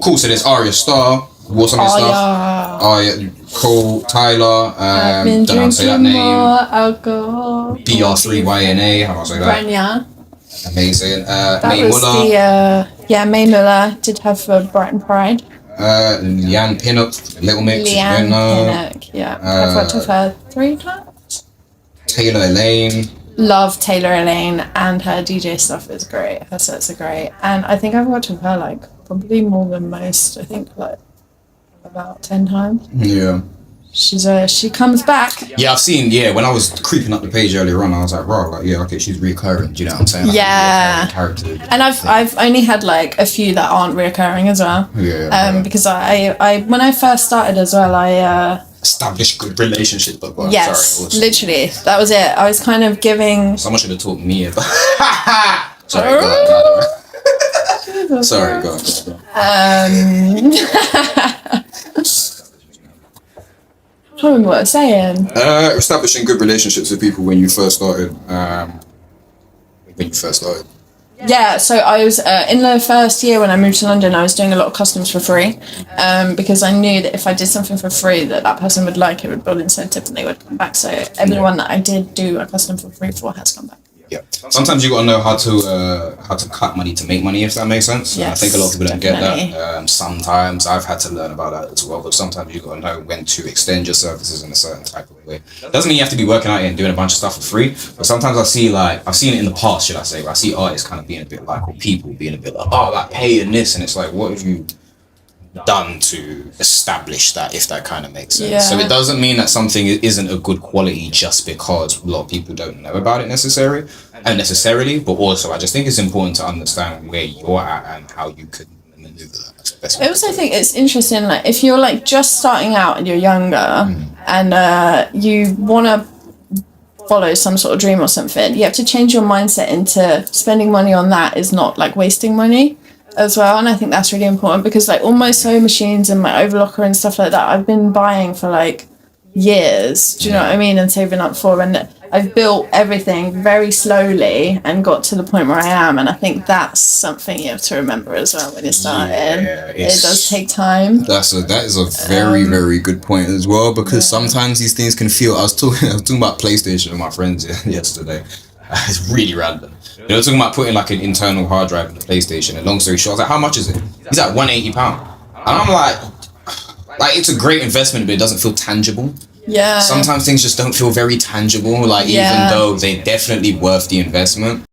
Cool. So there's Arya Star. What's on this stuff? Arya, Cole, Tyler. Been don't know how to say that drinking name. more alcohol. BR3YNA. How do I say that? Branya. Amazing. That May was Muller. May Muller did have for Brighton Pride. Leanne Pinnock, Little Mix. Leanne Pinnock, yeah. I've worked with her 3 times. Taylor Elaine. Love Taylor Elaine, and her DJ stuff is great. Her sets are great. And I think I've worked with her like probably more than most. I think like about 10 times. Yeah. She comes back. Yeah, I've seen, when I was creeping up the page earlier on, I was like, right, like, yeah, okay, she's recurring, do you know what I'm saying? Like, yeah. Character. And I've only had like a few that aren't reoccurring as well. Yeah. Because I when I first started as well, established good relationship. But yes, sorry, literally, that was it. I was kind of giving. Someone should have taught me about. Sorry, go on. Sorry, go on. I don't remember what I was saying. Establishing good relationships with people when you first started. Yeah, so I was in the first year when I moved to London, I was doing a lot of customs for free, because I knew that if I did something for free, that person would like it, would build incentive, and they would come back. So everyone that I did do a custom for free for has come back. Yeah. Sometimes you gotta know how to cut money to make money, if that makes sense. Yes, I think a lot of people don't definitely. get that. Sometimes I've had to learn about that as well. But sometimes you gotta know when to extend your services in a certain type of way. Doesn't mean you have to be working out here and doing a bunch of stuff for free. But sometimes I've seen it in the past, should I say? Where I see artists kind of being a bit like, or people being a bit like, oh, like paying this, and it's like, what have you done to establish that, if that kind of makes sense? Yeah. So it doesn't mean that something isn't a good quality just because a lot of people don't know about it necessarily, but also I just think it's important to understand where you're at and how you could maneuver that. I also think it's interesting, like if you're like just starting out and you're younger and you want to follow some sort of dream or something, you have to change your mindset into spending money on that is not like wasting money as well. And I think that's really important, because like all my sewing machines and my overlocker and stuff like that, I've been buying for like years, do you know what I mean, and saving up for, and I've built everything very slowly and got to the point where I am. And I think that's something you have to remember as well when you're starting. It does take time. That is a very very good point as well, because sometimes these things can feel. I was talking about PlayStation with my friends yesterday. It's really random. They were talking about putting like an internal hard drive in the PlayStation, and long story short, I was like, how much is it? He's like, £180. And I'm like, it's a great investment, but it doesn't feel tangible. Yeah. Sometimes things just don't feel very tangible, like even though they're definitely worth the investment.